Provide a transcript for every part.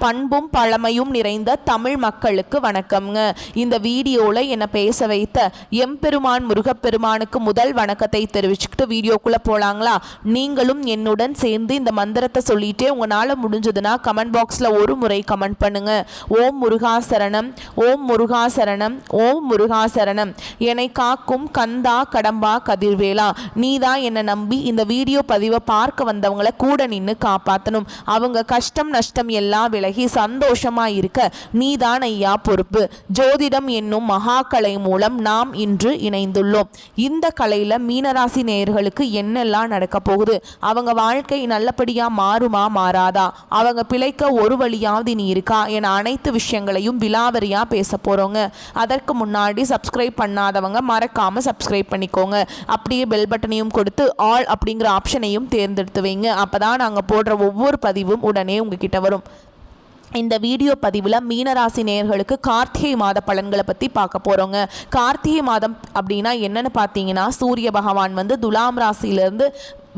பண்பும் பழமையும் நிறைந்த தமிழ் மக்களுக்கு வணக்கம்ங்க. இந்த வீடியோவில் என்னை பேச வைத்த எம்பெருமான் முருகப்பெருமானுக்கு முதல் வணக்கத்தை தெரிவிச்சுக்கிட்டு வீடியோக்குள்ளே போகலாங்களா? நீங்களும் என்னுடன் சேர்ந்து இந்த மந்திரத்தை சொல்லிட்டே உங்களால் முடிஞ்சதுன்னா கமெண்ட் பாக்ஸில் ஒரு முறை கமெண்ட் பண்ணுங்க. ஓம் முருகாசரணம், ஓம் முருகாசரணம், ஓம் முருகாசரணம். என்னை காக்கும் கந்தா கடம்பா கதிர்வேலா, நீதான் என்னை நம்பி இந்த வீடியோ பதிவை பார்க்க வந்தவங்களை கூட நின்று காப்பாற்றணும். அவங்க கஷ்டம் நஷ்டம் எல்லாம் விலகி சந்தோஷமா இருக்க நீதான் ஐயா பொறுப்பு. ஜோதிடம் என்னும் மகாக்கலை மூலம் நாம் இன்று இணைந்துள்ளோம். இந்த கலையில மீனராசி நேயர்களுக்கு என்னெல்லாம் நடக்க போகுது, அவங்க வாழ்க்கை நல்லபடியா மாறுமா மாறாதா, அவங்க பிழைக்க ஒரு வழியாவது நீ இருக்கா என அனைத்து விஷயங்களையும் விலாவரியா பேச போறோங்க. அதற்கு முன்னாடி சப்ஸ்கிரைப் பண்ணாதவங்க மறக்காம சப்ஸ்கிரைப் பண்ணிக்கோங்க. அப்படியே பெல் பட்டனையும் கொடுத்து ஆல் அப்படிங்கிற ஆப்ஷனையும் தேர்ந்தெடுத்து வைங்க. அப்பதான் நாங்க போடுற ஒவ்வொரு பதிவும் உடனே உங்ககிட்ட வரும். இந்த வீடியோ பதிவில் மீனராசி நேயர்களுக்கு கார்த்திகை மாத பலன்களை பற்றி பார்க்க போகிறோங்க. கார்த்திகை மாதம் அப்படின்னா என்னென்னு பார்த்தீங்கன்னா, சூரிய பகவான் துலாம் ராசியிலேருந்து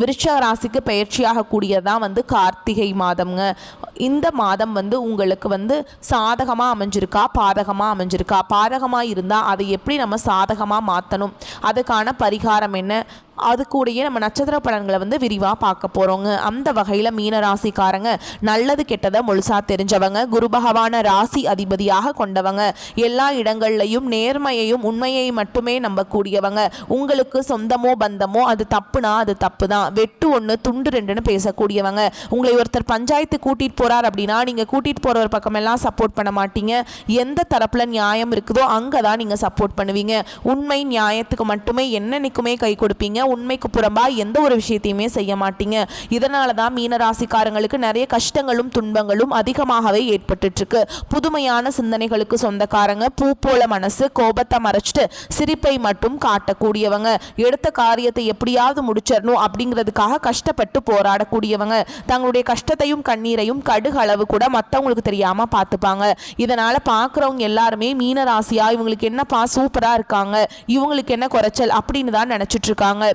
விருச்சக ராசிக்கு பயிற்சியாக கூடியதான் கார்த்திகை மாதம்ங்க. இந்த மாதம் உங்களுக்கு சாதகமாக அமைஞ்சிருக்கா பாதகமாக அமைஞ்சிருக்கா, பாதகமாக இருந்தால் அதை எப்படி நம்ம சாதகமாக மாற்றணும், அதுக்கான பரிகாரம் என்ன, அது கூடயே நம்ம நட்சத்திர பலன்களை விரிவாக பார்க்க போகிறோங்க. அந்த வகையில் மீனராசிக்காரங்க நல்லது கெட்டதை முழுசாக தெரிஞ்சவங்க, குரு பகவான ராசி அதிபதியாக கொண்டவங்க, எல்லா இடங்கள்லையும் நேர்மையையும் உண்மையை மட்டுமே நம்பக்கூடியவங்க. உங்களுக்கு சொந்தமோ பந்தமோ அது தப்புனா அது தப்பு தான், வெட்டு ஒன்று துண்டு ரெண்டுன்னு பேசக்கூடியவங்க. உங்களை ஒருத்தர் பஞ்சாயத்து கூட்டிகிட்டு போகிறார் அப்படின்னா நீங்கள் கூட்டிகிட்டு போகிறவர் பக்கமெல்லாம் சப்போர்ட் பண்ண மாட்டீங்க. எந்த தரப்பில் நியாயம் இருக்குதோ அங்கே தான் நீங்கள் சப்போர்ட் பண்ணுவீங்க. உண்மை நியாயத்துக்கு மட்டுமே என்னன்னைக்குமே கை கொடுப்பீங்க. உண்மைக்கு புறம்பா எந்த ஒரு விஷயத்தையுமே செய்ய மாட்டீங்க. இதனால தான் மீனராசிக்காரங்களுக்கு நிறைய கஷ்டங்களும் துன்பங்களும் அதிகமாகவே ஏற்பட்டு இருக்கு. புதுமையான சிந்தனைகளுக்கு சொந்தக்காரங்க, பூ போல மனசு, கோபத்தை மறைச்சிட்டு சிரிப்பை மட்டும் காட்டக்கூடியவங்க, எடுத்த காரியத்தை எப்படியாவது முடிச்சிடணும் அப்படிங்கிறதுக்காக கஷ்டப்பட்டு போராடக்கூடியவங்க, தங்களுடைய கஷ்டத்தையும் கண்ணீரையும் கடுகு அளவு கூட மற்றவங்களுக்கு தெரியாம பார்த்துப்பாங்க. இதனால பார்க்குறவங்க எல்லாருமே மீனராசியா இவங்களுக்கு என்னப்பா சூப்பரா இருக்காங்க, இவங்களுக்கு என்ன குறைச்சல் அப்படின்னு தான் நினைச்சிட்டு இருக்காங்க.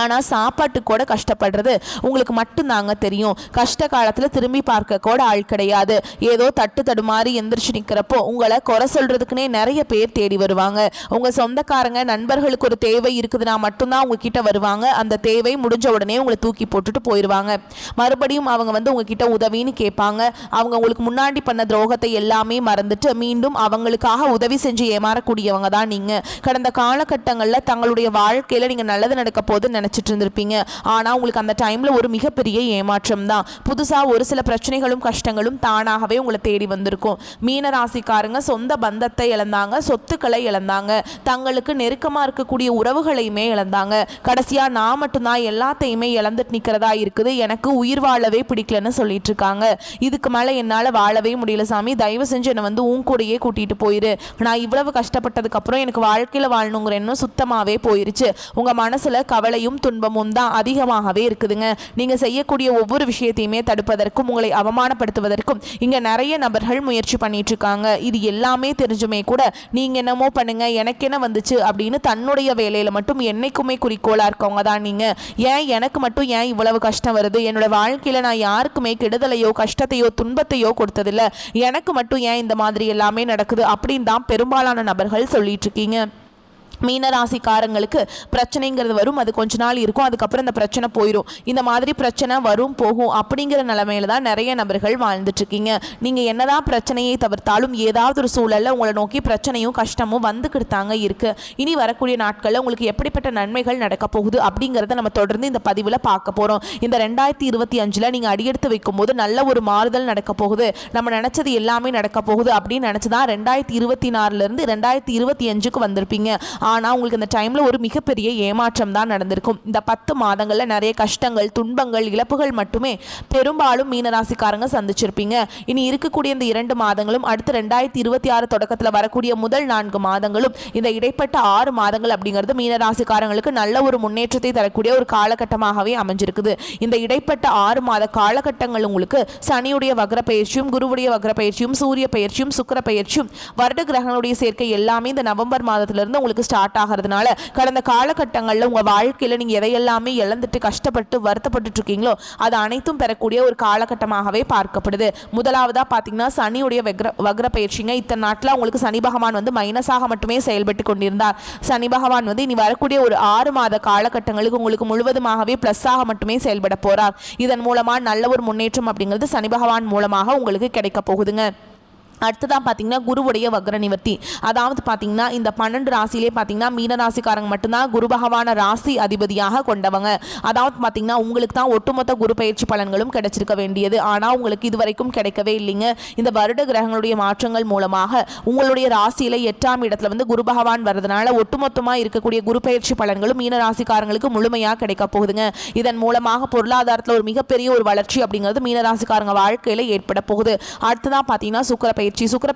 ஆனால் சாப்பாட்டுக்கு கூட கஷ்டப்படுறது உங்களுக்கு மட்டும்தாங்க தெரியும். கஷ்ட காலத்தில் திரும்பி பார்க்க கூட ஆள் கிடையாது. ஏதோ தட்டு தடுமாறி எந்திரிச்சு நிற்கிறப்போ உங்களை குறை சொல்கிறதுக்குனே நிறைய பேர் தேடி வருவாங்க. உங்கள் சொந்தக்காரங்க நண்பர்களுக்கு ஒரு தேவை இருக்குதுன்னா மட்டும்தான் உங்ககிட்ட வருவாங்க. அந்த தேவை முடிஞ்ச உடனே உங்களை தூக்கி போட்டுட்டு போயிடுவாங்க. மறுபடியும் அவங்க உங்ககிட்ட உதவின்னு கேட்பாங்க. அவங்க உங்களுக்கு முன்னாடி பண்ண துரோகத்தை எல்லாமே மறந்துட்டு மீண்டும் அவங்களுக்காக உதவி செஞ்சு ஏமாறக்கூடியவங்க தான் நீங்கள். கடந்த காலகட்டங்களில் தங்களுடைய வாழ்க்கையில் நீங்கள் நல்லது நடக்க போது நினைச்சிட்டு இருந்திருப்பீங்க. ஆனா உங்களுக்கு அந்த டைம்ல ஒரு மிகப்பெரிய ஏமாற்றம் தான். புதுசா ஒரு சில பிரச்சனைகளும் கஷ்டங்களும் தானாகவே உங்களை தேடி வந்திருக்கும். மீனராசிக்காரங்க சொந்த பந்தத்தை இழந்தாங்க, சொத்துக்களை இழந்தாங்க, தங்களுக்கு நெருக்கமா இருக்கக்கூடிய உறவுகளையுமே இழந்தாங்க. கடைசியா நான் மட்டும்தான் எல்லாத்தையுமே இழந்துட்டு நிக்கிறதா இருக்குது, எனக்கு உயிர் வாழவே பிடிக்கலன்னு சொல்லிட்டு இருக்காங்க. இதுக்கு மேல என்னால வாழவே முடியல சாமி, தயவு செஞ்சு என்னை உன் கூடயே கூட்டிட்டு போயிரு. நான் இவ்வளவு கஷ்டப்பட்டதுக்கு அப்புறம் எனக்கு வாழ்க்கையில வாழணுங்கிற எண்ணம் சுத்தமாவே போயிருச்சு. உங்க மனசுல கவலையும் துன்பமும் தான் அதிகமாகவே இருக்குதுங்க. நீங்க செய்யக்கூடிய ஒவ்வொரு விஷயத்தையுமே தடுப்பதற்கும் உங்களை அவமானப்படுத்துவதற்கும் இங்க நிறைய நபர்கள் முயற்சி பண்ணிட்டு இருக்காங்க. இது எல்லாமே தெரிஞ்சுமே கூட நீங்க என்னமோ பண்ணுங்க, எனக்கு என்ன வந்துச்சு அப்படின்னு தன்னுடைய வேலையில மட்டும் என்னைக்குமே குறிக்கோளா இருக்கவங்க தான் நீங்க. ஏன் எனக்கு மட்டும் ஏன் இவ்வளவு கஷ்டம் வருது, என்னோட வாழ்க்கையில நான் யாருக்குமே கெடுதலையோ கஷ்டத்தையோ துன்பத்தையோ கொடுத்ததில்ல, எனக்கு மட்டும் ஏன் இந்த மாதிரி எல்லாமே நடக்குது அப்படின்னு தான் பெரும்பாலான நபர்கள் சொல்லிட்டு இருக்கீங்க. மீனராசிக்காரங்களுக்கு பிரச்சனைங்கிறது வரும், அது கொஞ்ச நாள் இருக்கும், அதுக்கப்புறம் இந்த பிரச்சனை போயிடும். இந்த மாதிரி பிரச்சனை வரும் போகும் அப்படிங்கிற நிலைமையில தான் நிறைய நபர்கள் வாழ்ந்துட்டு இருக்கீங்க. நீங்க என்னதான் பிரச்சனையை தவிர்த்தாலும் ஏதாவது ஒரு சூழல்ல உங்களை நோக்கி பிரச்சனையும் கஷ்டமும் வந்துக்கிட்டாங்க இருக்கு. இனி வரக்கூடிய நாட்கள்ல உங்களுக்கு எப்படிப்பட்ட நன்மைகள் நடக்க போகுது அப்படிங்கிறத நம்ம தொடர்ந்து இந்த பதிவில் பார்க்க போறோம். இந்த 2025 நீங்க அடியெடுத்து வைக்கும் போது நல்ல ஒரு மாறுதல் நடக்க போகுது. நம்ம நினைச்சது எல்லாமே நடக்க போகுது அப்படின்னு நினைச்சுதான் 2024 இருந்து 2025 வந்திருப்பீங்க. ஆனால் உங்களுக்கு இந்த டைமில் ஒரு மிகப்பெரிய ஏமாற்றம் தான் நடந்திருக்கும். இந்த 10 மாதங்களில் நிறைய கஷ்டங்கள் துன்பங்கள் இழப்புகள் மட்டுமே பெரும்பாலும் மீனராசிக்காரங்க சந்திச்சிருப்பீங்க. இனி இருக்கக்கூடிய இந்த 2 மாதங்களும் அடுத்து 2026 தொடக்கத்தில் வரக்கூடிய முதல் 4 மாதங்களும் இந்த இடைப்பட்ட 6 மாதங்கள் அப்படிங்கிறது மீனராசிக்காரங்களுக்கு நல்ல ஒரு முன்னேற்றத்தை தரக்கூடிய ஒரு காலகட்டமாகவே அமைஞ்சிருக்குது. இந்த இடைப்பட்ட 6 மாத காலகட்டங்கள் உங்களுக்கு சனியுடைய வக்ர பயிற்சியும் குருவுடைய வக்ர பயிற்சியும் சூரிய பயிற்சியும் சுக்கிர பயிற்சியும் வருட கிரகங்களுடைய சேர்க்கை எல்லாமே இந்த நவம்பர் மாதத்திலிருந்து உங்களுக்கு ஸ்டார்ட் ஆகிறதுனால கடந்த காலகட்டங்களில் உங்கள் வாழ்க்கையில் நீங்கள் எதையெல்லாமே இழந்துட்டு கஷ்டப்பட்டு வருத்தப்பட்டு இருக்கீங்களோ அது அனைத்தும் பெறக்கூடிய ஒரு காலகட்டமாகவே பார்க்கப்படுது. முதலாவதாக பார்த்தீங்கன்னா சனியுடைய வக்ர பயிற்சிங்க. இத்தனை நாட்டில் உங்களுக்கு சனி பகவான் வந்து மைனஸாக மட்டுமே செயல்பட்டு கொண்டிருந்தார். சனி பகவான் வந்து இனி வரக்கூடிய ஒரு 6 மாத காலகட்டங்களுக்கு உங்களுக்கு முழுவதுமாகவே பிளஸ்ஸாக மட்டுமே செயல்பட போறார். இதன் மூலமா நல்ல ஒரு முன்னேற்றம் அப்படிங்கிறது சனி பகவான் மூலமாக உங்களுக்கு கிடைக்க போகுதுங்க. அடுத்ததான் பார்த்தீங்கன்னா குருவுடைய வக்ர நிவர்த்தி. அதாவது பார்த்தீங்கன்னா இந்த 12 ராசியிலே பார்த்தீங்கன்னா மீன ராசிக்காரங்க மட்டும்தான் குரு பகவான ராசி அதிபதியாக கொண்டவங்க. அதாவது பார்த்தீங்கன்னா உங்களுக்கு தான் ஒட்டுமொத்த குரு பயிற்சி பலன்களும் கிடைச்சிருக்க வேண்டியது. ஆனால் உங்களுக்கு இது வரைக்கும் கிடைக்கவே இல்லைங்க. இந்த வருட கிரகங்களுடைய மாற்றங்கள் மூலமாக உங்களுடைய ராசியில 8ஆம் இடத்துல வந்து குரு பகவான் வர்றதுனால ஒட்டுமொத்தமாக இருக்கக்கூடிய குரு பயிற்சி பலன்களும் மீன ராசிக்காரங்களுக்கு முழுமையாக கிடைக்க போகுதுங்க. இதன் மூலமாக பொருளாதாரத்தில் ஒரு மிகப்பெரிய ஒரு வளர்ச்சி அப்படிங்கிறது மீன ராசிக்காரங்க வாழ்க்கையில் ஏற்பட போகுது. அடுத்ததான் பார்த்தீங்கன்னா சுக்கிர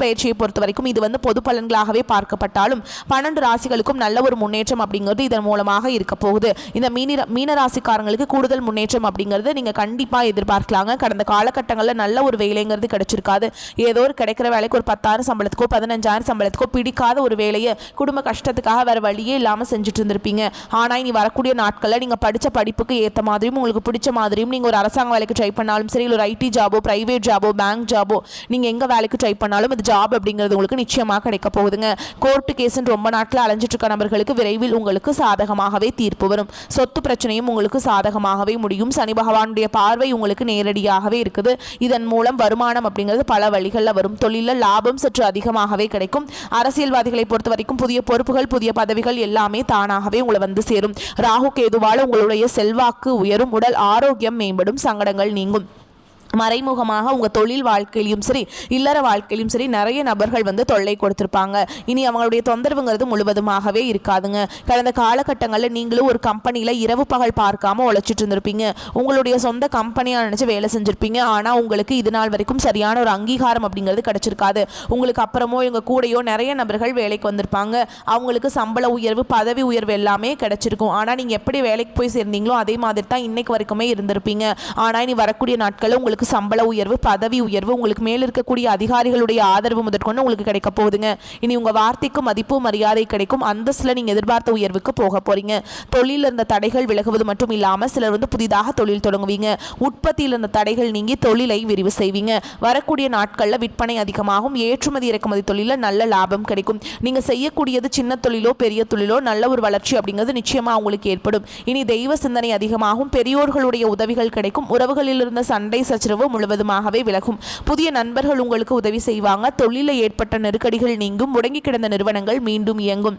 பயிற்சியை பொறுத்த வரைக்கும் இது வந்து பொது பலன்களாகவே பார்க்கப்பட்டாலும் 12 ராசிகளுக்கும் நல்ல ஒரு முன்னேற்றம் அப்படிங்கிறது இதன் மூலமாக இருக்க போகுது. இந்த மீன ராசிக்காரங்களுக்கு கூடுதல் முன்னேற்றம் அப்படிங்கிறது நீங்க கண்டிப்பா எதிர்பார்க்கலாங்க. கடந்த காலகட்டங்களில் நல்ல ஒரு வேலைங்கிறது கிடைச்சிருக்காது. ஏதோ ஒரு கிடைக்கிற வேலைக்கு ஒரு 10,000 சம்பளத்துக்கோ 15,000 சம்பளத்துக்கோ பிடிக்காத ஒரு வேலையை குடும்ப கஷ்டத்துக்காக வேற வழியே இல்லாமல் செஞ்சுட்டு இருந்திருப்பீங்க. ஆனால் இனி வரக்கூடிய நாட்களில் நீங்க படித்த படிப்புக்கு ஏற்ற மாதிரியும் உங்களுக்கு பிடிச்ச மாதிரியும் நீங்க ஒரு அரசாங்க வேலைக்கு ட்ரை பண்ணாலும் சரி, ஒரு ஐடி ஜாபோ பிரைவேட் ஜாபோ பேங்க் ஜாபோ நீங்க எங்க வேலைக்கு ட்ரை பண்ணாலும் அது ஜாப் அப்படிங்கிறது உங்களுக்கு நிச்சயமாக கிடைக்க போகுதுங்க. கோர்ட்டு கேஸ்ன்னு ரொம்ப நாட்கள் அலைஞ்சிட்டு இருக்க நபர்களுக்கு விரைவில் உங்களுக்கு சாதகமாகவே தீர்ப்பு வரும். சொத்து பிரச்சனையும் உங்களுக்கு சாதகமாகவே முடியும். சனி பகவானுடைய பார்வை உங்களுக்கு நேரடியாகவே இருக்குது. இதன் மூலம் வருமானம் அப்படிங்கிறது பல வழிகளில் வரும். தொழிலில் லாபம் சற்று அதிகமாகவே கிடைக்கும். அரசியல்வாதிகளை பொறுத்த வரைக்கும் புதிய பொறுப்புகள் புதிய பதவிகள் எல்லாமே தானாகவே உங்களை வந்து சேரும். ராகு கேதுவால் உங்களுடைய செல்வாக்கு உயரும். உடல் ஆரோக்கியம் மேம்படும். சங்கடங்கள் நீங்கும். மறைமுகமாக உங்கள் தொழில் வாழ்க்கையிலும் சரி இல்லற வாழ்க்கையிலும் சரி நிறைய நபர்கள் வந்து தொல்லை கொடுத்துருப்பாங்க. இனி அவங்களுடைய தொந்தரவுங்கிறது முழுவதுமாகவே இருக்காதுங்க. கடந்த காலகட்டங்களில் நீங்களும் ஒரு கம்பெனியில் இரவு பகல் பார்க்காம உழைச்சிட்டு இருந்திருப்பீங்க. உங்களுடைய சொந்த கம்பெனியாக நினச்சி வேலை செஞ்சுருப்பீங்க. ஆனால் உங்களுக்கு இது நாள் வரைக்கும் சரியான ஒரு அங்கீகாரம் அப்படிங்கிறது கிடைச்சிருக்காது. உங்களுக்கு அப்புறமோ இவங்க கூடயோ நிறைய நபர்கள் வேலைக்கு வந்திருப்பாங்க. அவங்களுக்கு சம்பள உயர்வு பதவி உயர்வு எல்லாமே கிடைச்சிருக்கும். ஆனால் நீங்கள் எப்படி வேலைக்கு போய் சேர்ந்தீங்களோ அதே மாதிரி தான் இன்னைக்கு வரைக்குமே இருந்திருப்பீங்க. ஆனால் இனி வரக்கூடிய நாட்களில் உங்களுக்கு சம்பள உயர்வு பதவி உயர்வு உங்களுக்கு மேல் இருக்கக்கூடிய அதிகாரிகளுடைய ஆதரவு முதற்கொண்டு உங்களுக்கு கிடைக்க போகுதுங்க. இனி உங்க வார்த்தைக்கு மதிப்பு மரியாதை கிடைக்கும். அந்தஸ்துல நீங்க எதிர்பார்த்த உயர்வுக்கு போக போறீங்க. தொழிலில் இருந்த தடைகள் விலகுவது மட்டும் இல்லாம சிலர் வந்து புதிதாக தொழில் தொடங்குவீங்க. உற்பத்தியில் இருந்த தடைகள் நீங்கி தொழிலை விரிவு செய்வீங்க. வரக்கூடிய நாட்கள்ல விற்பனை அதிகமாகும். ஏற்றுமதி இறக்குமதி தொழில நல்ல லாபம் கிடைக்கும். நீங்க செய்யக்கூடியது சின்ன தொழிலோ பெரிய தொழிலோ நல்ல ஒரு வளர்ச்சி அப்படிங்கிறது நிச்சயமா உங்களுக்கு ஏற்படும். இனி தெய்வ சிந்தனை அதிகமாகும். பெரியோர்களுடைய உதவிகள் கிடைக்கும். உறவுகளில் இருந்த சண்டை சச்சரவு முழுவதுமாகவே விலகும். புதிய நண்பர்கள் உங்களுக்கு உதவி செய்வாங்க. தொழிலில் ஏற்பட்ட நெருக்கடிகள் நீங்கும். முடங்கி கிடந்த நிறுவனங்கள் மீண்டும் இயங்கும்.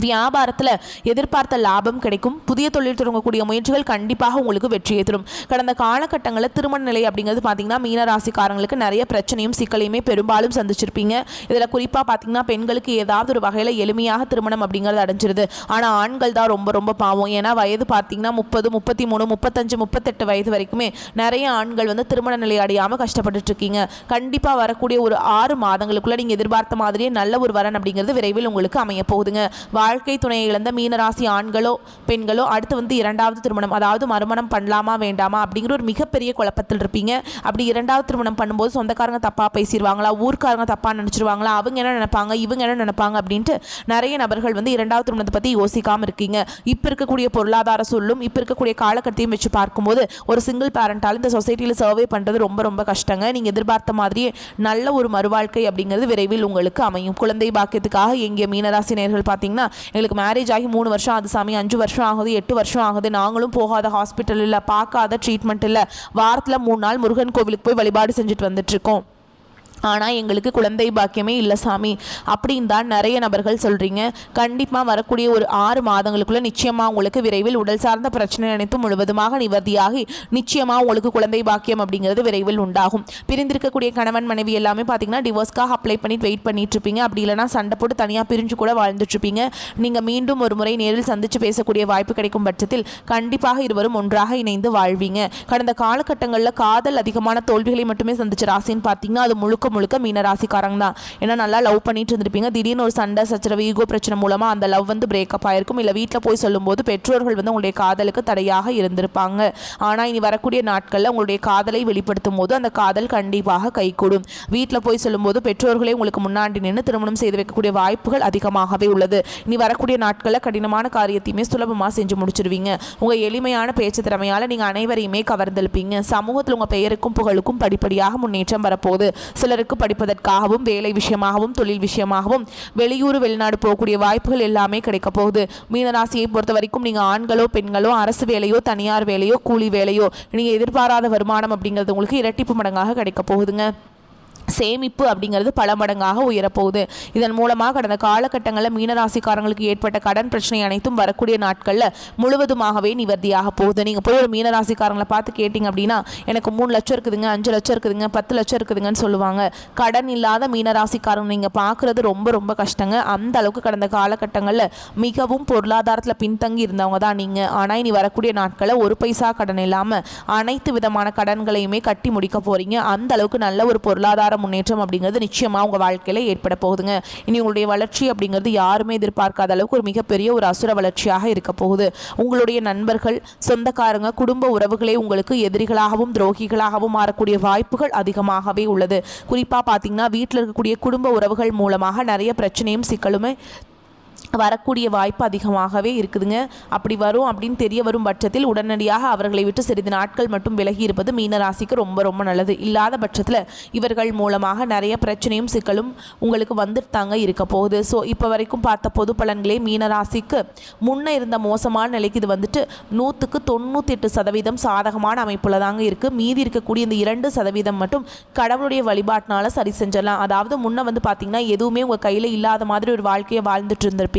வியாபாரத்தில் எதிர்பார்த்த லாபம் கிடைக்கும். புதிய தொழில் தொடங்கக்கூடிய முயற்சிகள் கண்டிப்பாக உங்களுக்கு வெற்றியை தரும். கடந்த காலகட்டங்களில் திருமண நிலை அப்படிங்கிறது பார்த்தீங்கன்னா மீன ராசிக்காரங்களுக்கு நிறைய பிரச்சனையும் சிக்கலையுமே பெரும்பாலும் சந்திச்சிருப்பீங்க. இதில் குறிப்பாக பார்த்தீங்கன்னா பெண்களுக்கு ஏதாவது ஒரு வகையில் எளிமையாக திருமணம் அப்படிங்கிறது அடைஞ்சிருது. ஆனால் ஆண்கள் தான் ரொம்ப ரொம்ப பாவம். ஏன்னா வயது பார்த்தீங்கன்னா 30 33 35 38 வயது வரைக்குமே நிறைய ஆண்கள் வந்து திருமண நிலை அடையாமல் கஷ்டப்பட்டுட்டு இருக்கீங்க. கண்டிப்பாக வரக்கூடிய ஒரு 6 மாதங்களுக்குள்ள நீங்கள் எதிர்பார்த்த மாதிரியே நல்ல ஒரு வரன் அப்படிங்கிறது விரைவில் உங்களுக்கு அமைய போகுதுங்க. வாழ்க்கை துணையை இழந்த மீனராசி ஆண்களோ பெண்களோ அடுத்து வந்து 2வது திருமணம் அதாவது மறுமணம் பண்ணலாமா வேண்டாமா அப்படிங்கிற ஒரு மிகப்பெரிய குழப்பத்தில் இருப்பீங்க. அப்படி 2வது திருமணம் பண்ணும்போது சொந்தக்காரங்க தப்பாக பேசிடுவாங்களா, ஊர்க்காரங்க தப்பாக நினச்சிருவாங்களா, அவங்க என்ன நினைப்பாங்க இவங்க என்ன நினைப்பாங்க அப்படின்ட்டு நிறைய நபர்கள் வந்து 2வது திருமணத்தை பற்றி யோசிக்காமல் இருக்கீங்க. இப்போ இருக்கக்கூடிய பொருளாதார சூழலும் இப்போ இருக்கக்கூடிய காலகட்டத்தையும் வச்சு பார்க்கும்போது ஒரு சிங்கிள் பேரண்டால் இந்த சொசைட்டியில் சர்வே பண்ணுறது ரொம்ப ரொம்ப கஷ்டங்க. நீங்கள் எதிர்பார்த்த மாதிரியே நல்ல ஒரு மறுவாழ்க்கை அப்படிங்கிறது விரைவில் உங்களுக்கு அமையும். குழந்தை பாக்கியத்துக்காக எங்கிய மீனராசி நேயர்கள் பார்த்தீங்கன்னா எங்களுக்கு மேரேஜ் ஆகி 3 வருஷம் ஆகுது சாமி, 5 வருஷம் ஆகுது, 8 வருஷம் ஆகுது, நாங்களும் போகாத ஹாஸ்பிட்டல் இல்லை, பார்க்காத ட்ரீட்மெண்ட் இல்லை, வாரத்தில் 3 நாள் முருகன் கோவிலுக்கு போய் வழிபாடு செஞ்சுட்டு வந்துட்டுருக்கோம், ஆனால் எங்களுக்கு குழந்தை பாக்கியமே இல்லை சாமி அப்படின்னு தான் நிறைய நபர்கள் சொல்கிறீங்க. கண்டிப்பாக வரக்கூடிய ஒரு 6 மாதங்களுக்குள்ளே நிச்சயமாக உங்களுக்கு விரைவில் உடல் சார்ந்த பிரச்சனை அனைத்தும் முழுவதுமாக நிவர்த்தியாகி நிச்சயமாக உங்களுக்கு குழந்தை பாக்கியம் அப்படிங்கிறது விரைவில் உண்டாகும். பிரிந்திருக்கக்கூடிய கணவன் மனைவி எல்லாமே பார்த்தீங்கன்னா டிவோர்ஸ்க்காக அப்ளை பண்ணிட்டு வெயிட் பண்ணிட்டு இருப்பீங்க. அப்படி இல்லைனா சண்டை போட்டு தனியாக பிரிஞ்சு கூட வாழ்ந்துட்டுருப்பீங்க. நீங்கள் மீண்டும் ஒரு முறை நேரில் சந்தித்து பேசக்கூடிய வாய்ப்பு கிடைக்கும் பட்சத்தில் கண்டிப்பாக இருவரும் ஒன்றாக இணைந்து வாழ்வீங்க. கடந்த காலகட்டங்களில் காதல் அதிகமான தோல்விகளை மட்டுமே சந்திச்ச ராசின்னு பார்த்தீங்கன்னா அது முழுக்க முழுக்க முழுக்க மீனராசிக்காரங்க தான். ஏன்னா நல்லா லவ் பண்ணிட்டு இருந்திருப்பீங்க, திடீர்னு ஒரு சண்டை சச்சரவு ஈகோ பிரச்சனை மூலமாக அந்த லவ் வந்து பிரேக்கப் ஆயிருக்கும். இல்லை வீட்டில் போய் சொல்லும்போது பெற்றோர்கள் வந்து உங்களுடைய காதலுக்கு தடையாக இருந்திருப்பாங்க. ஆனால் இனி வரக்கூடிய நாட்களில் உங்களுடைய காதலை வெளிப்படுத்தும் போது அந்த காதல் கண்டிப்பாக கைகூடும். வீட்டில் போய் சொல்லும்போது பெற்றோர்களே உங்களுக்கு முன்னாடி நின்று திருமணம் செய்து வைக்கக்கூடிய வாய்ப்புகள் அதிகமாகவே உள்ளது. இனி வரக்கூடிய நாட்களில் கடினமான காரியத்தையுமே சுலபமாக செஞ்சு முடிச்சிருவீங்க. உங்கள் எளிமையான பேச்சு திறமையால் நீங்கள் அனைவரையுமே கவர்ந்தெழுப்பீங்க. சமூகத்தில் உங்கள் பெயருக்கும் புகழுக்கும் படிப்படியாக முன்னேற்றம் வரப்போகுது. சிலருக்கு படிப்பதற்காகவும் வேலை விஷயமாகவும் தொழில் விஷயமாகவும் வெளியூர் வெளிநாடு போகக்கூடிய வாய்ப்புகள் எல்லாமே கிடைக்க போகுது. மீனராசியை பொறுத்த வரைக்கும் நீங்கள் ஆண்களோ பெண்களோ அரசு வேலையோ தனியார் வேலையோ கூலி வேலையோ நீங்கள் எதிர்பாராத வருமானம் அப்படிங்கிறது உங்களுக்கு இரட்டிப்பு மடங்காக கிடைக்க போகுதுங்க. சேமிப்பு அப்படிங்கிறது பல மடங்காக உயரப்போகுது. இதன் மூலமாக கடந்த காலகட்டங்களில் மீனராசிக்காரங்களுக்கு ஏற்பட்ட கடன் பிரச்சனை அனைத்தும் வரக்கூடிய நாட்களில் முழுவதுமாகவே நிவர்த்தியாக போகுது. நீங்கள் போய் ஒரு மீனராசிக்காரங்களை பார்த்து கேட்டிங்க அப்படின்னா எனக்கு 3 லட்சம் இருக்குதுங்க, 5 லட்சம் இருக்குதுங்க, 10 லட்சம் இருக்குதுங்கன்னு சொல்லுவாங்க. கடன் இல்லாத மீனராசிக்காரங்க நீங்கள் பார்க்குறது ரொம்ப ரொம்ப கஷ்டங்க. அந்த அளவுக்கு கடந்த காலகட்டங்களில் மிகவும் பொருளாதாரத்தில் பின்தங்கி இருந்தவங்க தான் நீங்கள். ஆனால் இனி வரக்கூடிய நாட்களில் ஒரு பைசா கடன் இல்லாமல் அனைத்து விதமான கடன்களையுமே கட்டி முடிக்க போகிறீங்க. அந்த அளவுக்கு நல்ல ஒரு பொருளாதார முன்னேற்றம் அப்படிங்கிறது நிச்சயமா உங்க வாழ்க்கையில ஏற்பட போகுதுங்க. இனி உங்களுடைய வளர்ச்சி அப்படிங்கிறது யாருமே எதிர்பார்க்காத அளவுக்கு ஒரு மிகப்பெரிய ஒரு அசுர வளர்ச்சியாக இருக்க போகுது. உங்களுடைய நண்பர்கள், சொந்தக்காரங்க, குடும்ப உறவுகளே உங்களுக்கு எதிரிகளாகவும் துரோகிகளாகவும் மாறக்கூடிய வாய்ப்புகள் அதிகமாகவே உள்ளது. குறிப்பா பார்த்தீங்கன்னா வீட்டில் இருக்கக்கூடிய குடும்ப உறவுகள் மூலமாக நிறைய பிரச்சனையும் சிக்கலுமே வரக்கூடிய வாய்ப்பு அதிகமாகவே இருக்குதுங்க. அப்படி வரும் அப்படின்னு தெரிய வரும் பட்சத்தில் உடனடியாக அவர்களை விட்டு சிறிது நாட்கள் மட்டும் விலகி இருப்பது மீனராசிக்கு ரொம்ப ரொம்ப நல்லது. இல்லாத பட்சத்தில் இவர்கள் மூலமாக நிறைய பிரச்சனையும் சிக்கலும் உங்களுக்கு வந்துட்டாங்க இருக்க போகுது. ஸோ இப்போ வரைக்கும் பார்த்த பொது பலன்களே மீனராசிக்கு முன்னே இருந்த மோசமான நிலைக்கு இது வந்துட்டு 100க்கு 98% சாதகமான அமைப்பில் தாங்க இருக்குது. மீதி இருக்கக்கூடிய இந்த 2% மட்டும் கடவுளுடைய வழிபாட்டினால சரி செஞ்சிடலாம். அதாவது முன்ன வந்து பார்த்தீங்கன்னா எதுவுமே உங்கள் கையில் இல்லாத மாதிரி ஒரு வாழ்க்கையை வாழ்ந்துட்டு இருந்திருப்பீங்க.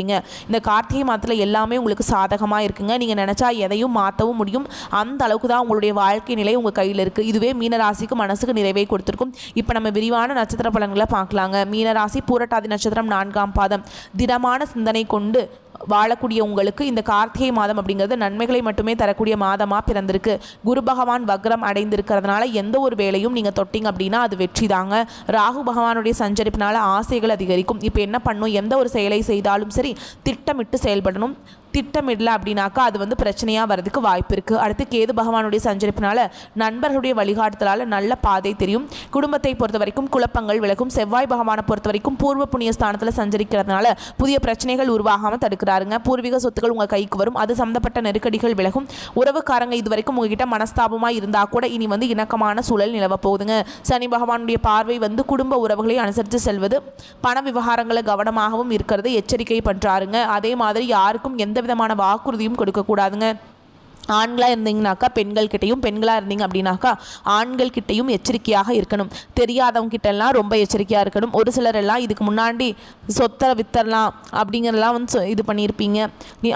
இந்த கார்த்திகை மாதத்தில் எல்லாமே உங்களுக்கு சாதகமாக இருக்குங்க. நீங்கள் நினச்சா எதையும் மாற்றவும் முடியும். அந்த அளவுக்கு தான் உங்களுடைய வாழ்க்கை நிலை உங்கள் கையில் இருக்குது. இதுவே மீனராசிக்கு மனசுக்கு நிறைவை கொடுத்துருக்கும். இப்போ நம்ம விரிவான நட்சத்திர பலன்களை பார்க்கலாங்க. மீனராசி பூரட்டாதி நட்சத்திரம் 4ஆம் பாதம். திடமான சிந்தனை கொண்டு வாழக்கூடிய உங்களுக்கு இந்த கார்த்திகை மாதம் அப்படிங்கிறது நன்மைகளை மட்டுமே தரக்கூடிய மாதமாக பிறந்திருக்கு. குரு பகவான் வக்ரம் அடைந்திருக்கிறதுனால எந்த ஒரு வேலையும் நீங்கள் தொட்டிங்க அப்படின்னா அது வெற்றி தாங்க. ராகு பகவானுடைய சஞ்சரிப்பினால ஆசைகள் அதிகரிக்கும். இப்போ என்ன பண்ணும், எந்த ஒரு செயலை செய்தாலும் சரி திட்டமிட்டு செயல்படணும். திட்டமிடல அப்படின்னாக்கா அது வந்து பிரச்சனையாக வரதுக்கு வாய்ப்பு இருக்குது. அடுத்து கேது பகவானுடைய சஞ்சரிப்பினால நண்பர்களுடைய வழிகாட்டுதலால் நல்ல பாதை தெரியும். குடும்பத்தை பொறுத்த வரைக்கும் குழப்பங்கள் விலகும். செவ்வாய் பகவானை பொறுத்த வரைக்கும் பூர்வ புண்ணிய ஸ்தானத்தில் சஞ்சரிக்கிறதுனால புதிய பிரச்சனைகள் உருவாகாமல் தடுக்கிறாருங்க. பூர்வீக சொத்துக்கள் உங்கள் கைக்கு வரும். அது சம்மந்தப்பட்ட நெருக்கடிகள் விலகும். உறவுக்காரங்க இது வரைக்கும் உங்ககிட்ட மனஸ்தாபமாக இருந்தால் கூட இனி வந்து இணக்கமான சூழல் நிலவ போகுதுங்க. சனி பகவானுடைய பார்வை வந்து குடும்ப உறவுகளை அனுசரித்து செல்வது, பண விவகாரங்களை கவனமாகவும் இருக்கிறது எச்சரிக்கை பண்ணுறாருங்க. அதே மாதிரி யாருக்கும் எந்த விதமான வாக்குறுதியும் கொடுக்கக்கூடாதுங்க. ஆண்களாக இருந்தீங்கனாக்கா பெண்கள் கிட்டையும், பெண்களாக இருந்தீங்க அப்படின்னாக்கா ஆண்கள் கிட்டையும் எச்சரிக்கையாக இருக்கணும். தெரியாதவங்க கிட்டெல்லாம் ரொம்ப எச்சரிக்கையாக இருக்கணும். ஒரு சிலர் எல்லாம் இதுக்கு முன்னாடி சொத்தை வித்தரலாம் அப்படிங்கிறதெல்லாம் வந்து இது பண்ணியிருப்பீங்க.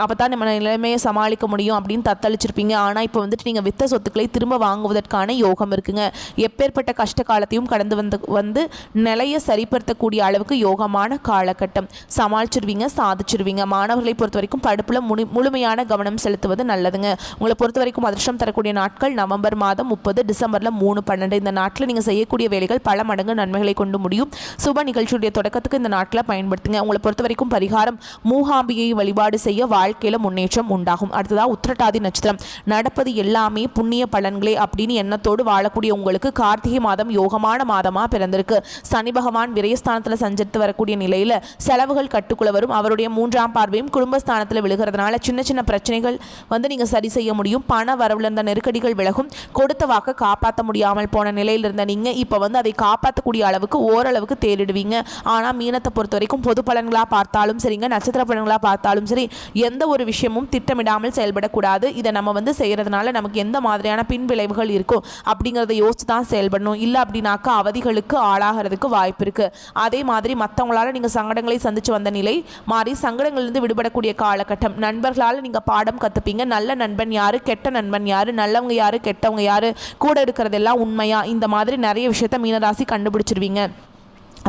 அப்போ தான் நம்ம நிலைமையை சமாளிக்க முடியும் அப்படின்னு தத்தளிச்சிருப்பீங்க. ஆனால் இப்போ வந்துட்டு நீங்கள் வித்த சொத்துக்களை திரும்ப வாங்குவதற்கான யோகம் இருக்குங்க. எப்பேற்பட்ட கஷ்ட காலத்தையும் கடந்து வந்து நிலையை சரிப்படுத்தக்கூடிய அளவுக்கு யோகமான காலகட்டம். சமாளிச்சிருவீங்க, சாதிச்சிருவீங்க. மாணவர்களை பொறுத்த வரைக்கும் படிப்பில் முழுமையான கவனம் செலுத்துவது நல்லதுங்க. உங்களை பொறுத்த வரைக்கும் அதிர்ஷ்டம் தரக்கூடிய நாட்கள் நவம்பர் மாதம் 30, டிசம்பரில் 3, 12. இந்த நாட்டில் நீங்கள் செய்யக்கூடிய வேலைகள் பல மடங்கு நன்மைகளை கொண்டு முடியும். சுப நிகழ்ச்சியுடைய தொடக்கத்துக்கு இந்த நாட்டில் பயன்படுத்துங்க. உங்களை பொறுத்த வரைக்கும் பரிகாரம் மூகாம்பிகை வழிபாடு செய்ய வாழ்க்கையில் முன்னேற்றம் உண்டாகும். அடுத்ததாக உத்திரட்டாதி நட்சத்திரம். நடப்பது எல்லாமே புண்ணிய பலன்களே அப்படின்னு எண்ணத்தோடு வாழக்கூடிய உங்களுக்கு கார்த்திகை மாதம் யோகமான மாதமாக பிறந்திருக்கு. சனி பகவான் விரயஸ்தானத்தில் சஞ்சரித்து வரக்கூடிய நிலையில் செலவுகள் கட்டுக்குள்ள வரும். அவருடைய 3ஆம் பார்வையும் குடும்பஸ்தானத்தில் விழுகிறதுனால சின்ன சின்ன பிரச்சனைகள் வந்து நீங்கள் சரி செய்ய முடியும். பண வரவுல இருந்த நெருக்கடிகள் விலகும். கொடுத்த வாக்க காப்பாற்ற முடியாமல் போன நிலையில் இருந்த நீங்கள் இப்போ வந்து அதை காப்பாற்றக்கூடிய அளவுக்கு ஓரளவுக்கு தேடிடுவீங்க. ஆனால் மீனத்தை பொறுத்த வரைக்கும் பொது பலன்களாக பார்த்தாலும் சரிங்க, நட்சத்திர பலன்களாக பார்த்தாலும் சரி, எந்த ஒரு விஷயமும் திட்டமிடாமல் செயல்படக்கூடாது. இதை நம்ம வந்து செய்கிறதுனால நமக்கு எந்த மாதிரியான பின் விளைவுகள் இருக்கும் அப்படிங்கிறத யோசித்து தான் செயல்படணும். இல்லை அப்படின்னாக்கா அவதிகளுக்கு ஆளாகிறதுக்கு வாய்ப்பு இருக்குது. அதே மாதிரி மற்றவங்களால நீங்கள் சங்கடங்களை சந்தித்து வந்த நிலை மாறி சங்கடங்கள்லேருந்து விடுபடக்கூடிய காலகட்டம். நண்பர்களால் நீங்கள் பாடம் கற்றுப்பீங்க. நல்ல நண்பன் யாரு, கெட்ட நண்பன் யாரு, நல்லவங்க யாரு, கெட்டவங்க யாரு, கூட இருக்கிறதெல்லாம் உண்மையா, இந்த மாதிரி நிறைய விஷயத்த மீனராசி கண்டுபிடிச்சிருவீங்க.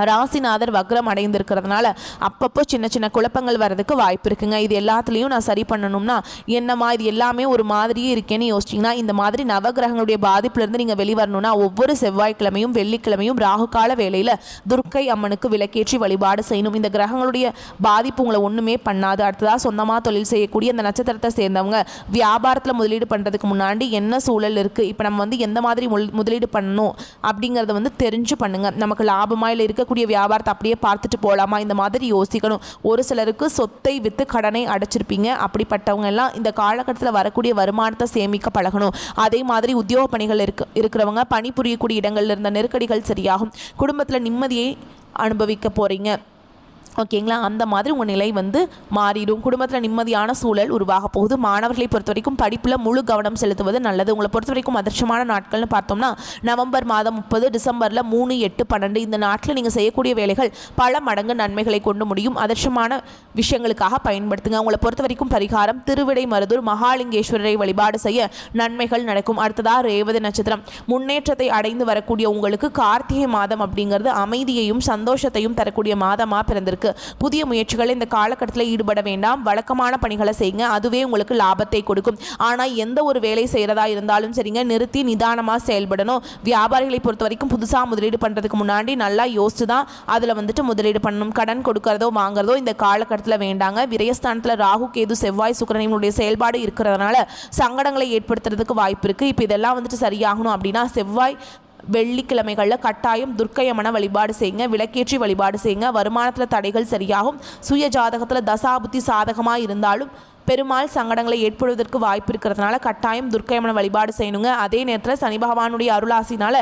ராசிநாதர் வக்ரம் அடைந்திருக்கிறதுனால அப்பப்போ சின்ன சின்ன குழப்பங்கள் வர்றதுக்கு வாய்ப்பு இருக்குங்க. இது எல்லாத்துலேயும் நான் சரி பண்ணணும்னா என்னம்மா இது எல்லாமே ஒரு மாதிரியே இருக்கேன்னு யோசிச்சிங்கன்னா, இந்த மாதிரி நவகிரகங்களுடைய பாதிப்புலேருந்து நீங்கள் வெளிவரணும்னா ஒவ்வொரு செவ்வாய்க்கிழமையும் வெள்ளிக்கிழமையும் ராகுகால வேளையில் துர்க்கை அம்மனுக்கு விளக்கேற்றி வழிபாடு செய்யணும். இந்த கிரகங்களுடைய பாதிப்பு உங்களை ஒன்றுமே பண்ணாது. அடுத்ததாக சொந்தமாக தொழில் செய்யக்கூடிய அந்த நட்சத்திரத்தை சேர்ந்தவங்க வியாபாரத்தில் முதலீடு பண்ணுறதுக்கு முன்னாடி என்ன சூழல் இருக்குது, இப்போ நம்ம வந்து எந்த மாதிரி முதலீடு பண்ணணும் அப்படிங்கிறத தெரிஞ்சு பண்ணுங்கள். நமக்கு லாபமாக இல்லை இருக்கக்கூடிய வியாபாரத்தை அப்படியே பார்த்துட்டு போகலாமா, இந்த மாதிரி யோசிக்கணும். ஒரு சிலருக்கு சொத்தை விற்று கடனை அடைச்சிருப்பீங்க. அப்படிப்பட்டவங்க எல்லாம் இந்த காலகட்டத்தில் வரக்கூடிய வருமானத்தை சேமிக்க பழகணும். அதே மாதிரி உத்தியோக பணிகள் இருக்கிறவங்க பணிபுரியக்கூடிய இடங்கள்ல இருந்த நெருக்கடிகள் சரியாகும். குடும்பத்தில் நிம்மதியை அனுபவிக்க போகிறீங்க. ஓகேங்களா, அந்த மாதிரி உங்கள் நிலை மாறிடும். குடும்பத்தில் நிம்மதியான சூழல் உருவாக போகுது. மாணவர்களை பொறுத்த வரைக்கும் படிப்பில் முழு கவனம் செலுத்துவது நல்லது. உங்களை பொறுத்த வரைக்கும் அதிர்ஷ்டமான நாட்கள்னு பார்த்தோம்னா நவம்பர் மாதம் 30, டிசம்பரில் 3, 8, 12 இந்த நாட்டில் நீங்கள் செய்யக்கூடிய வேலைகள் பல மடங்கு நன்மைகளை கொண்டு முடியும். அதிர்ஷ்டமான விஷயங்களுக்காக பயன்படுத்துங்க. உங்களை பொறுத்த வரைக்கும் பரிகாரம் திருவிடை மருதூர் மகாலிங்கேஸ்வரரை வழிபாடு செய்ய நன்மைகள் நடக்கும். அடுத்ததாக ரேவதி நட்சத்திரம் முன்னேற்றத்தை அடைந்து வரக்கூடிய உங்களுக்கு கார்த்திகை மாதம் அப்படிங்கிறது அமைதியையும் சந்தோஷத்தையும் தரக்கூடிய மாதமாக பிறந்திருக்கு. புதிய முயற்சிகளை இந்த காலகட்டத்தில் ஈடுபட வேண்டாம். வழக்கமான பணிகளை செய்யுங்க, அதுவே உங்களுக்கு லாபத்தை கொடுக்கும். ஆனால் எந்த ஒரு வேலை செய்கிறதா இருந்தாலும் சரிங்க, நிறுத்தி நிதானமாக செயல்படணும். வியாபாரிகளை பொறுத்த வரைக்கும் புதுசாக முதலீடு பண்ணுறதுக்கு முன்னாடி நல்லா யோசிச்சு தான் அதில் முதலீடு பண்ணணும். கடன் கொடுக்கறதோ வாங்குறதோ இந்த காலகட்டத்தில் வேண்டாங்க. விரயஸ்தானத்தில் ராகு கேது செவ்வாய் சுக்கிரனுடைய செயல்பாடு இருக்கிறதுனால சங்கடங்களை ஏற்படுத்துறதுக்கு வாய்ப்பு இருக்குது. இப்போ இதெல்லாம் சரியாகணும் அப்படின்னா செவ்வாய் வெள்ளிக்கிழமைகளில் கட்டாயம் துர்க்கையம்மனை வழிபாடு செய்யுங்க, விளக்கேற்றி வழிபாடு செய்யுங்க. வருமானத்தில் தடைகள் சரியாகும். சுய ஜாதகத்தில் தசாபுத்தி சாதகமாக இருந்தாலும் பெருமாள் சங்கடங்களை ஏற்படுவதற்கு வாய்ப்பு இருக்கிறதுனால கட்டாயம் துர்க்கையம்மனை வழிபாடு செய்யணுங்க. அதே நேரத்தில் சனி பகவானுடைய அருளாசினால்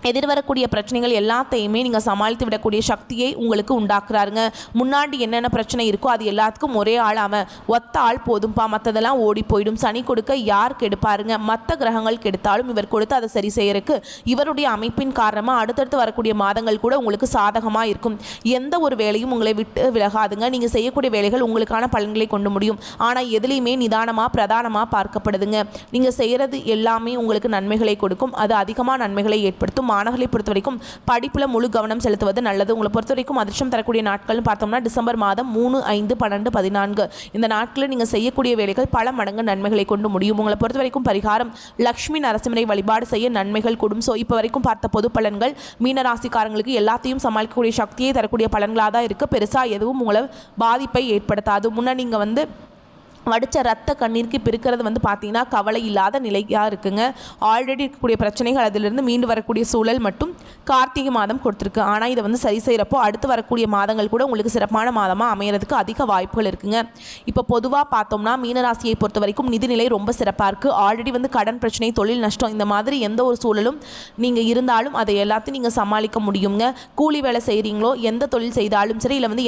எதிர்வரக்கூடிய பிரச்சனைகள் எல்லாத்தையுமே நீங்கள் சமாளித்து விடக்கூடிய சக்தியை உங்களுக்கு உண்டாக்குறாருங்க. முன்னாடி என்னென்ன பிரச்சனை இருக்கோ அது எல்லாத்துக்கும் ஒரே ஆளாமல் ஒத்த ஆள் போதும்பா, மற்றதெல்லாம் ஓடி போயிடும். சனி கொடுக்க யார் கெடுப்பாருங்க? மற்ற கிரகங்கள் கெடுத்தாலும் இவர் கொடுத்து அதை சரி செய்யறதுக்கு இவருடைய அமைப்பின் காரணமாக அடுத்தடுத்து வரக்கூடிய மாதங்கள் கூட உங்களுக்கு சாதகமாக இருக்கும். எந்த ஒரு வேலையும் உங்களை விட்டு விலகாதுங்க. நீங்கள் செய்யக்கூடிய வேலைகள் உங்களுக்கான பலன்களை கொண்டு முடியும். ஆனால் எதுலேயுமே நிதானமாக பிரதானமாக பார்க்கப்படுதுங்க. நீங்கள் செய்கிறது எல்லாமே உங்களுக்கு நன்மைகளை கொடுக்கும். அது அதிகமாக நன்மைகளை ஏற்படுத்தும். மாணவர்களை பொறுத்த வரைக்கும் படிப்பில் முழு கவனம் செலுத்துவது நல்லது. உங்களை பொறுத்த வரைக்கும் அதிர்ஷ்டம் தரக்கூடிய நாட்கள்னு பார்த்தோம்னா டிசம்பர் மாதம் 3, 5, 12, 14 இந்த நாட்களில் நீங்கள் செய்யக்கூடிய வேலைகள் பல மடங்கு நன்மைகளை கொண்டு முடியும். உங்களை பொறுத்த வரைக்கும் பரிகாரம் லக்ஷ்மி நரசிம்மரை வழிபாடு செய்ய நன்மைகள் கூடும். ஸோ இப்போ வரைக்கும் பார்த்த பொது பலன்கள் மீனராசிக்காரங்களுக்கு எல்லாத்தையும் சமாளிக்கக்கூடிய சக்தியை தரக்கூடிய பலன்களாக தான் இருக்குது. பெருசாக எதுவும் உங்களை பாதிப்பை ஏற்படுத்தாது. முன்னே நீங்கள் வடித்த ரத்த கண்ணீருக்கு பிரிக்கிறது பார்த்தீங்கன்னா கவலை இல்லாத நிலையாக இருக்குங்க. ஆல்ரெடி இருக்கக்கூடிய பிரச்சனைகள் அதிலிருந்து மீண்டு வரக்கூடிய சூழல் மட்டும் கார்த்திகை மாதம் கொடுத்துருக்கு. ஆனால் இதை சரி செய்கிறப்போ அடுத்து வரக்கூடிய மாதங்கள் கூட உங்களுக்கு சிறப்பான மாதமாக அமையறதுக்கு அதிக வாய்ப்புகள் இருக்குங்க. இப்போ பொதுவாக பார்த்தோம்னா மீனராசியை பொறுத்த வரைக்கும் நிதிநிலை ரொம்ப சிறப்பாக இருக்குது. ஆல்ரெடி கடன் பிரச்சனை, தொழில் நஷ்டம், இந்த மாதிரி எந்த ஒரு சூழலும் நீங்கள் இருந்தாலும் அதை எல்லாத்தையும் நீங்கள் சமாளிக்க முடியுங்க. கூலி வேலை செய்கிறீங்களோ, எந்த தொழில் செய்தாலும் சரி, இல்லை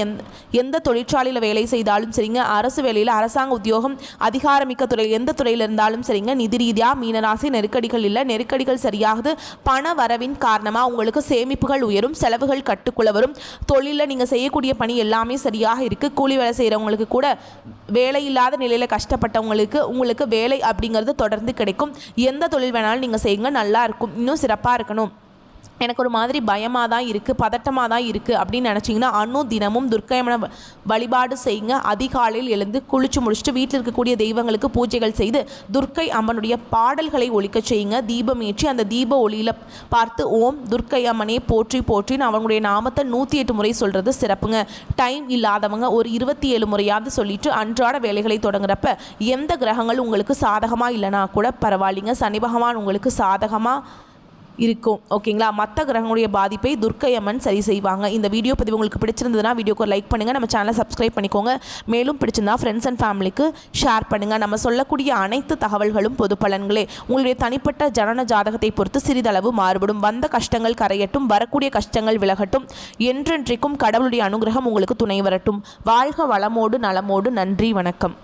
எந்த தொழிற்சாலையில் வேலை செய்தாலும் சரிங்க, அரசு வேலையில் அரசாங்க உத்தியோகம், அதிகாரமிக்க துறை, எந்த துறையில் இருந்தாலும் சரிங்க, நிதி ரீதியாக மீனராசி நெருக்கடிகள் இல்லை. நெருக்கடிகள் சரியாகுது. பண வரவின் காரணமாக உங்களுக்கு சேமிப்புகள் உயரும், செலவுகள் கட்டுக்குள்ள வரும். தொழிலில் நீங்கள் செய்யக்கூடிய பணி எல்லாமே சரியாக இருக்குது. கூலி வேலை செய்கிறவங்களுக்கு கூட வேலை இல்லாத நிலையில் கஷ்டப்பட்டவங்களுக்கு உங்களுக்கு வேலை அப்படிங்கிறது தொடர்ந்து கிடைக்கும். எந்த தொழில் வேணாலும் நீங்கள் செய்யுங்க, நல்லா இருக்கும். இன்னும் சிறப்பாக இருக்கணும், எனக்கு ஒரு மாதிரி பயமாக தான் இருக்குது, பதட்டமாக தான் இருக்குது அப்படின்னு நினச்சிங்கன்னா தினமும் துர்க்கையம்மனை வழிபாடு செய்யுங்க. அதிகாலையில் எழுந்து குளிச்சு முடிச்சுட்டு வீட்டில் இருக்கக்கூடிய தெய்வங்களுக்கு பூஜைகள் செய்து துர்க்கை அம்மனுடைய பாடல்களை ஒலிக்க செய்யுங்க. தீபம் ஏற்றி அந்த தீப ஒளியில் பார்த்து ஓம் துர்க்கை அம்மனே போற்றி போற்றின்னு அவங்களுடைய நாமத்தை 108 முறை சொல்கிறது சிறப்புங்க. டைம் இல்லாதவங்க ஒரு 27 முறையாவது சொல்லிட்டு அன்றாட வேலைகளை தொடங்குறப்ப எந்த கிரகங்கள் உங்களுக்கு சாதகமாக இல்லைனா கூட பரவாயில்லைங்க, சனி பகவான் உங்களுக்கு சாதகமாக இருக்கும். ஓகேங்களா, மற்ற கிரகங்களுடைய பாதிப்பை துர்க்கை அம்மன் சரி செய்வாங்க. இந்த வீடியோ பதிவு உங்களுக்கு பிடிச்சிருந்ததுன்னா வீடியோக்கு லைக் பண்ணுங்கள், நம்ம சேனலை சப்ஸ்கிரைப் பண்ணிக்கோங்க. மேலும் பிடிச்சிருந்தா ஃப்ரெண்ட்ஸ் அண்ட் ஃபேமிலிக்கு ஷேர் பண்ணுங்கள். நம்ம சொல்லக்கூடிய அனைத்து தகவல்களும் பொது பலன்களே. உங்களுடைய தனிப்பட்ட ஜனன ஜாதகத்தை பொறுத்து சிறிதளவு மாறுபடும். வந்த கஷ்டங்கள் கரையட்டும், வரக்கூடிய கஷ்டங்கள் விலகட்டும். என்றென்றைக்கும் கடவுளுடைய அனுகிரகம் உங்களுக்கு துணை வரட்டும். வாழ்க வளமோடு நலமோடு. நன்றி, வணக்கம்.